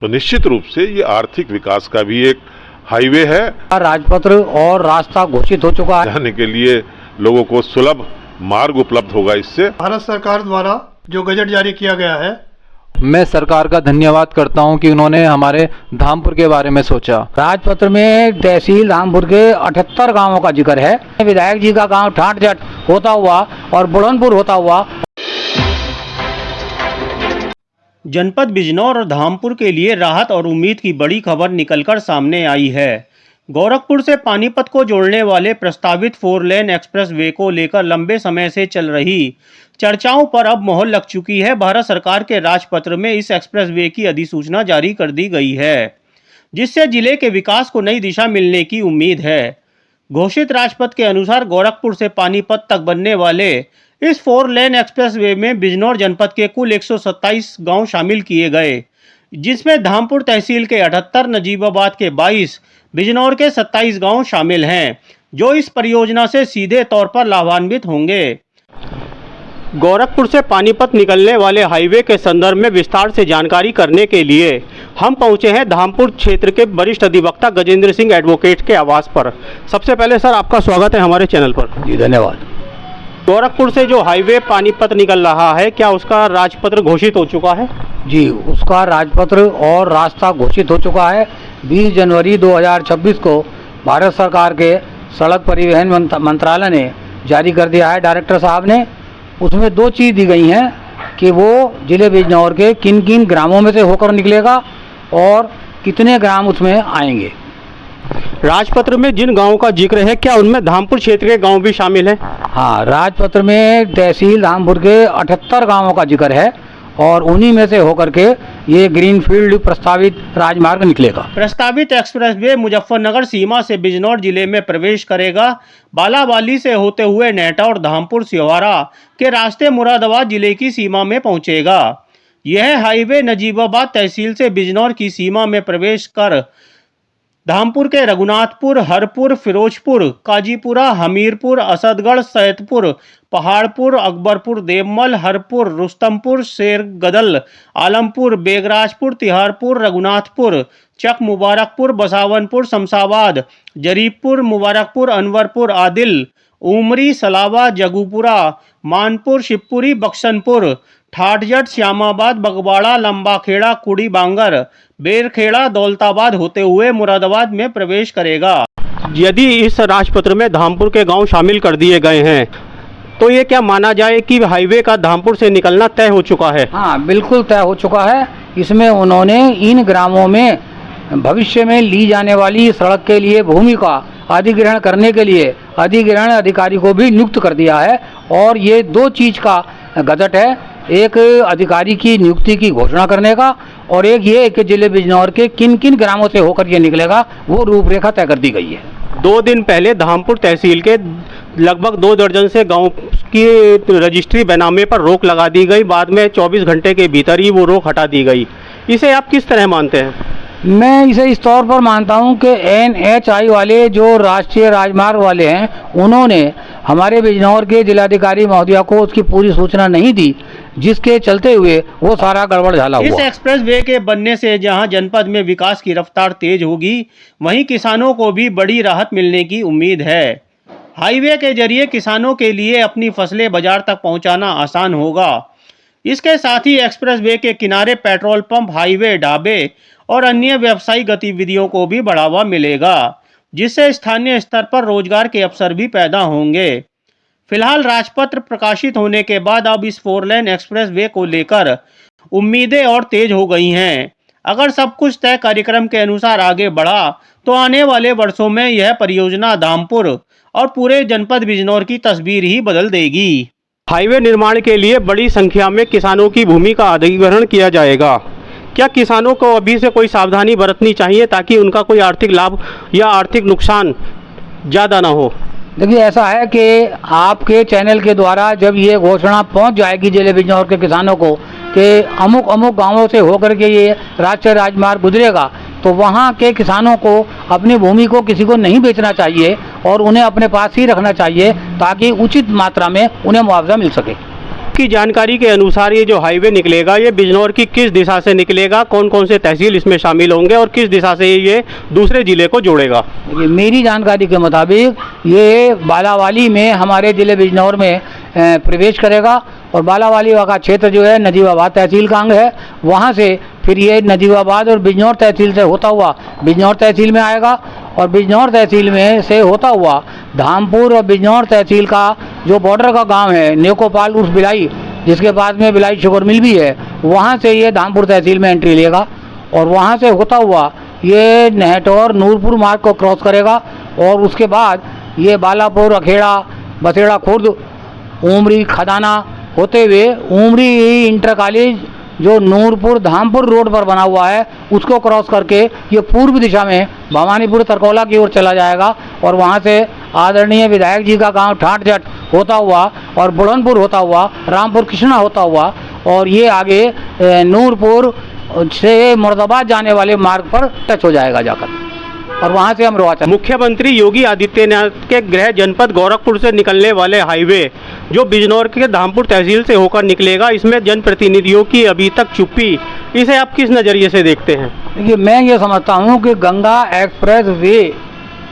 तो निश्चित रूप से ये आर्थिक विकास का भी एक हाईवे है। राजपत्र और रास्ता घोषित हो चुका है। जाने के लिए लोगों को सुलभ मार्ग उपलब्ध होगा। इससे भारत सरकार द्वारा जो गजट जारी किया गया है, मैं सरकार का धन्यवाद करता हूं कि उन्होंने हमारे धामपुर के बारे में सोचा। राजपत्र में तहसील धामपुर के 78 गांवों का जिक्र है। विधायक जी का गांव ठाठजट होता हुआ और बुढ़नपुर होता हुआ जनपद बिजनौर और धामपुर के लिए राहत और उम्मीद की बड़ी खबर निकलकर सामने आई है। गोरखपुर से पानीपत को जोड़ने वाले प्रस्तावित 4 लेन एक्सप्रेस वे को लेकर लंबे समय से चल रही चर्चाओं पर अब मोहर लग चुकी है। भारत सरकार के राजपत्र में इस एक्सप्रेस वे की अधिसूचना जारी कर दी गई है, जिससे जिले के विकास को नई दिशा मिलने की उम्मीद है। घोषित राजपत्र के अनुसार गोरखपुर से पानीपत तक बनने वाले इस 4 लेन एक्सप्रेस वे में बिजनौर जनपद के कुल 127 गांव शामिल किए गए, जिसमें धामपुर तहसील के 78, नजीबाबाद के 22, बिजनौर के 27 गांव शामिल हैं, जो इस परियोजना से सीधे तौर पर लाभान्वित होंगे। गोरखपुर से पानीपत निकलने वाले हाईवे के संदर्भ में विस्तार से जानकारी करने के लिए हम पहुंचे हैं धामपुर क्षेत्र के वरिष्ठ अधिवक्ता गजेंद्र सिंह एडवोकेट के आवास पर। सबसे पहले सर, आपका स्वागत है हमारे चैनल पर। जी धन्यवाद। गोरखपुर से जो हाईवे पानीपत निकल रहा है, क्या उसका राजपत्र घोषित हो चुका है? जी, उसका राजपत्र और रास्ता घोषित हो चुका है। 20 जनवरी 2026 को भारत सरकार के सड़क परिवहन मंत्रालय ने जारी कर दिया है, डायरेक्टर साहब ने। उसमें 2 चीज़ दी गई हैं कि वो जिले बिजनौर के किन किन ग्रामों में से होकर निकलेगा और कितने ग्राम उसमें आएंगे। राजपत्र में जिन गांवों का जिक्र है, क्या उनमें धामपुर क्षेत्र के गांव भी शामिल हैं? हाँ, राजपत्र में तहसील धामपुर के 78 गांवों का जिक्र है और उन्हीं में से होकर के ये ग्रीनफील्ड प्रस्तावित राजमार्ग निकलेगा। प्रस्तावित एक्सप्रेसवे मुजफ्फरनगर सीमा से बिजनौर जिले में प्रवेश करेगा। बालाबाली से होते हुए नेटा और धामपुर सिहोरा के रास्ते मुरादाबाद जिले की सीमा में पहुंचेगा। यह हाईवे नजीबाबाद तहसील से बिजनौर की सीमा में प्रवेश कर धामपुर के रघुनाथपुर, हरपुर, फिरोजपुर, काजीपुरा, हमीरपुर, असदगढ़, सैदपुर, पहाड़पुर, अकबरपुर, देवमल, हरपुर, रुस्तमपुर, शेरगदल, आलमपुर, बेगराजपुर, तिहारपुर, रघुनाथपुर, चक मुबारकपुर, बसावनपुर, शमशाबाद, जरीबपुर, मुबारकपुर, अनवरपुर, आदिल, उमरी, सलावा, जगूपुरा, मानपुर, शिवपुरी, बक्सनपुर, ठाठजट, श्यामाबाद, बगवाड़ा, लंबाखेड़ा, कुड़ी बांगर, बेरखेड़ा, दौलताबाद होते हुए मुरादाबाद में प्रवेश करेगा। यदि इस राजपत्र में धामपुर के गांव शामिल कर दिए गए हैं, तो ये क्या माना जाए कि हाईवे का धामपुर से निकलना तय हो चुका है? हाँ, बिल्कुल तय हो चुका है। इसमें उन्होंने इन ग्रामों में भविष्य में ली जाने वाली सड़क के लिए भूमि का अधिग्रहण करने के लिए अधिग्रहण अधिकारी को भी नियुक्त कर दिया है। और ये 2 चीज़ का गजट है, एक अधिकारी की नियुक्ति की घोषणा करने का और एक ये कि जिले बिजनौर के किन किन ग्रामों से होकर ये निकलेगा, वो रूपरेखा तय कर दी गई है। 2 दिन पहले धामपुर तहसील के लगभग 2 दर्जन से गांव की रजिस्ट्री बनाने पर रोक लगा दी गई। बाद में 24 घंटे के भीतर ही वो रोक हटा दी गई। इसे आप किस तरह मानते हैं? मैं इसे इस तौर पर मानता हूं कि NHI वाले जो राष्ट्रीय राजमार्ग वाले हैं, उन्होंने हमारे बिजनौर के जिलाधिकारी महोदया को उसकी पूरी सूचना नहीं दी, जिसके चलते हुए वो सारा गड़बड़ झाला हुआ। इस एक्सप्रेस वे के बनने से जहां जनपद में विकास की रफ्तार तेज होगी, वहीं किसानों को भी बड़ी राहत मिलने की उम्मीद है। हाईवे के जरिए किसानों के लिए अपनी फसलें बाजार तक पहुंचाना आसान होगा। इसके साथ ही एक्सप्रेस वे के किनारे पेट्रोल पंप, हाईवे, ढाबे और अन्य व्यावसायिक गतिविधियों को भी बढ़ावा मिलेगा, जिससे स्थानीय स्तर पर रोजगार के अवसर भी पैदा होंगे। फिलहाल राजपत्र प्रकाशित होने के बाद अब इस 4 लेन एक्सप्रेस वे को लेकर उम्मीदें और तेज हो गई हैं। अगर सब कुछ तय कार्यक्रम के अनुसार आगे बढ़ा तो आने वाले वर्षों में यह परियोजना धामपुर और पूरे जनपद बिजनौर की तस्वीर ही बदल देगी। हाईवे निर्माण के लिए बड़ी संख्या में किसानों की भूमि का अधिग्रहण किया जाएगा। क्या किसानों को अभी से कोई सावधानी बरतनी चाहिए ताकि उनका कोई आर्थिक लाभ या आर्थिक नुकसान ज़्यादा ना हो? देखिए, ऐसा है कि आपके चैनल के द्वारा जब ये घोषणा पहुंच जाएगी जिले बिजनौर के किसानों को कि अमुक अमुक गांवों से होकर के ये राष्ट्रीय राजमार्ग गुजरेगा, तो वहाँ के किसानों को अपनी भूमि को किसी को नहीं बेचना चाहिए और उन्हें अपने पास ही रखना चाहिए ताकि उचित मात्रा में उन्हें मुआवजा मिल सके। आपकी जानकारी के अनुसार ये जो हाईवे निकलेगा ये बिजनौर की किस दिशा से निकलेगा, कौन कौन से तहसील इसमें शामिल होंगे और किस दिशा से ये दूसरे ज़िले को जोड़ेगा? देखिए, मेरी जानकारी के मुताबिक ये बालावाली में हमारे ज़िले बिजनौर में प्रवेश करेगा और बालावाली का क्षेत्र जो है नजीबाबाद तहसील का अंग है। वहाँ से फिर ये नजीबाबाद और बिजनौर तहसील से होता हुआ बिजनौर तहसील में आएगा और बिजनौर तहसील में से होता हुआ धामपुर और बिजनौर तहसील का जो बॉर्डर का गांव है नेकोपाल उर्फ बिलाई, जिसके पास में बिलाई शुगर मिल भी है, वहाँ से ये धामपुर तहसील में एंट्री लेगा और वहाँ से होता हुआ ये नेहटौर नूरपुर मार्ग को क्रॉस करेगा और उसके बाद ये बालापुर, अखेड़ा, बसेड़ा खुर्द, उमरी, खदाना होते हुए उमरी इंटर कॉलेज जो नूरपुर धामपुर रोड पर बना हुआ है उसको क्रॉस करके ये पूर्व दिशा में भवानीपुर तरकोला की ओर चला जाएगा और वहाँ से आदरणीय विधायक जी का गांव ठाट होता हुआ और बुढ़नपुर होता हुआ रामपुर कृष्णा होता हुआ और ये आगे नूरपुर से मुरादाबाद जाने वाले मार्ग पर टच हो जाएगा जाकर और वहाँ से अमरोहा चल। मुख्यमंत्री योगी आदित्यनाथ के गृह जनपद गोरखपुर से निकलने वाले हाईवे जो बिजनौर के धामपुर तहसील से होकर निकलेगा, इसमें जनप्रतिनिधियों की अभी तक चुप्पी, इसे आप किस नज़रिए से देखते हैं? देखिए, मैं ये समझता हूँ कि गंगा एक्सप्रेस वे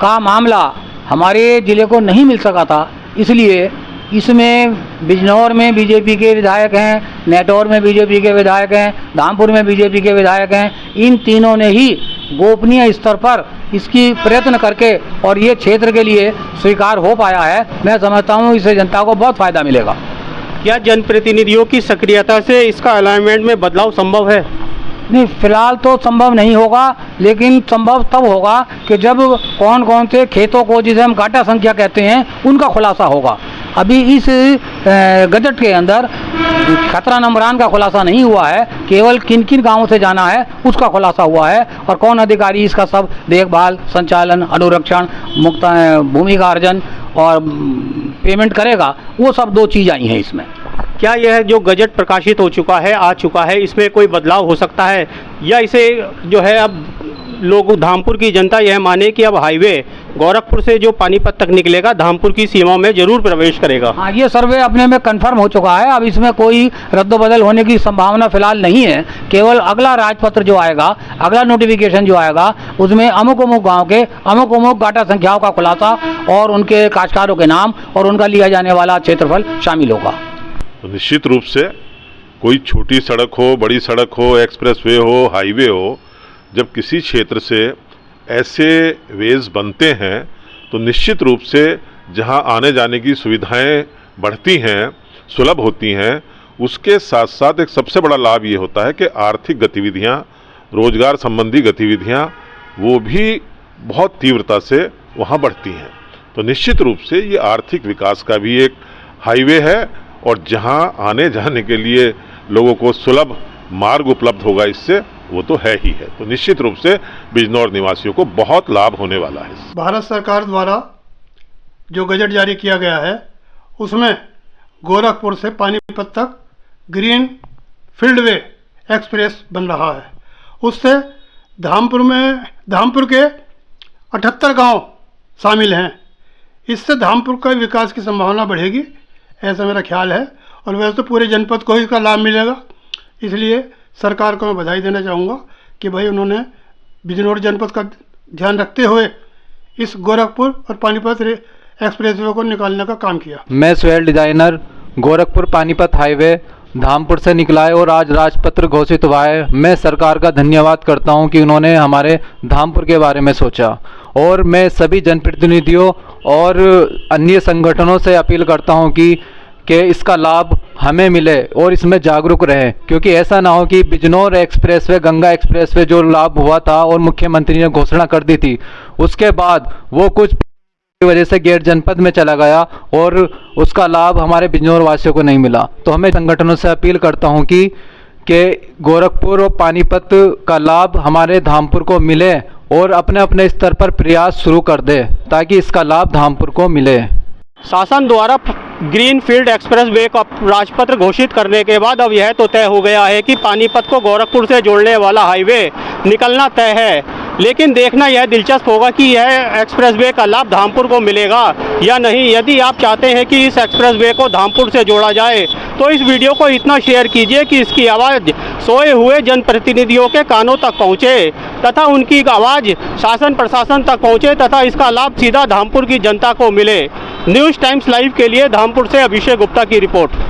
का मामला हमारे ज़िले को नहीं मिल सका था, इसलिए इसमें बिजनौर में बीजेपी के विधायक हैं, नेटौर में बीजेपी के विधायक हैं, धामपुर में बीजेपी के विधायक हैं, इन तीनों ने ही गोपनीय स्तर पर इसकी प्रयत्न करके और ये क्षेत्र के लिए स्वीकार हो पाया है। मैं समझता हूँ इससे जनता को बहुत फ़ायदा मिलेगा। क्या जनप्रतिनिधियों की सक्रियता से इसका अलाइनमेंट में बदलाव संभव है? नहीं, फिलहाल तो संभव नहीं होगा, लेकिन संभव तब होगा कि जब कौन कौन से खेतों को, जिसे हम घाटा संख्या कहते हैं, उनका खुलासा होगा। अभी इस गजट के अंदर खतरा नंबरान का खुलासा नहीं हुआ है, केवल किन किन गांवों से जाना है उसका खुलासा हुआ है और कौन अधिकारी इसका सब देखभाल, संचालन, अनुरक्षण, मुक्त भूमि का अर्जन और पेमेंट करेगा, वो सब दो चीज़ आई हैं इसमें। क्या यह जो गजट प्रकाशित हो चुका है, आ चुका है, इसमें कोई बदलाव हो सकता है या इसे जो है अब लोग, धामपुर की जनता यह माने कि अब हाईवे गोरखपुर से जो पानीपत तक निकलेगा धामपुर की सीमा में जरूर प्रवेश करेगा? हाँ, ये सर्वे अपने में कंफर्म हो चुका है। अब इसमें कोई रद्दबदल होने की संभावना फिलहाल नहीं है। केवल अगला राजपत्र जो आएगा, अगला नोटिफिकेशन जो आएगा, उसमें अमुक अमुक गाँव के अमुक अमुक गाटा संख्याओं का खुलासा और उनके काश्तकारों के नाम और उनका लिया जाने वाला क्षेत्रफल शामिल होगा। तो निश्चित रूप से कोई छोटी सड़क हो, बड़ी सड़क हो, एक्सप्रेसवे हो, हाईवे हो, जब किसी क्षेत्र से ऐसे वेज बनते हैं तो निश्चित रूप से जहां आने जाने की सुविधाएं बढ़ती हैं, सुलभ होती हैं, उसके साथ साथ एक सबसे बड़ा लाभ ये होता है कि आर्थिक गतिविधियां, रोजगार संबंधी गतिविधियां, वो भी बहुत तीव्रता से वहां बढ़ती हैं। तो निश्चित रूप से ये आर्थिक विकास का भी एक हाईवे है और जहां आने जाने के लिए लोगों को सुलभ मार्ग उपलब्ध होगा, इससे वो तो है ही है। तो निश्चित रूप से बिजनौर निवासियों को बहुत लाभ होने वाला है। भारत सरकार द्वारा जो गजट जारी किया गया है उसमें गोरखपुर से पानीपत तक ग्रीन फील्ड वे एक्सप्रेस बन रहा है। उससे धामपुर के 78 गांव शामिल हैं। इससे धामपुर का विकास की संभावना बढ़ेगी, ऐसा मेरा ख्याल है। और वैसे तो पूरे जनपद को ही इसका लाभ मिलेगा, इसलिए सरकार को मैं बधाई देना चाहूँगा कि भाई उन्होंने बिजनौर जनपद का ध्यान रखते हुए इस गोरखपुर और पानीपत एक्सप्रेसवे को निकालने का काम किया। मैं सोहेल डिजाइनर, गोरखपुर पानीपत हाईवे धामपुर से निकला है और आज राजपत्र घोषित हुआ है। मैं सरकार का धन्यवाद करता हूं कि उन्होंने हमारे धामपुर के बारे में सोचा और मैं सभी जनप्रतिनिधियों और अन्य संगठनों से अपील करता हूं कि इसका लाभ हमें मिले और इसमें जागरूक रहे, क्योंकि ऐसा ना हो कि बिजनौर एक्सप्रेसवे, गंगा एक्सप्रेसवे जो लाभ हुआ था और मुख्यमंत्री ने घोषणा कर दी थी, उसके बाद वो कुछ की वजह से गैर जनपद में चला गया और उसका लाभ हमारे बिजनौर वासियों को नहीं मिला। तो हमें संगठनों से अपील करता हूं कि गोरखपुर और पानीपत का लाभ हमारे धामपुर को मिले और अपने अपने स्तर पर प्रयास शुरू कर दे ताकि इसका लाभ धामपुर को मिले। शासन द्वारा ग्रीन फील्ड एक्सप्रेस वे का राजपत्र घोषित करने के बाद अब यह तो तय हो गया है कि पानीपत को गोरखपुर से जोड़ने वाला हाईवे निकलना तय है। लेकिन देखना यह दिलचस्प होगा कि यह एक्सप्रेसवे का लाभ धामपुर को मिलेगा या नहीं। यदि आप चाहते हैं कि इस एक्सप्रेसवे को धामपुर से जोड़ा जाए तो इस वीडियो को इतना शेयर कीजिए कि इसकी आवाज़ सोए हुए जनप्रतिनिधियों के कानों तक पहुंचे तथा उनकी आवाज़ शासन प्रशासन तक पहुंचे तथा इसका लाभ सीधा धामपुर की जनता को मिले। न्यूज़ टाइम्स लाइव के लिए धामपुर से अभिषेक गुप्ता की रिपोर्ट।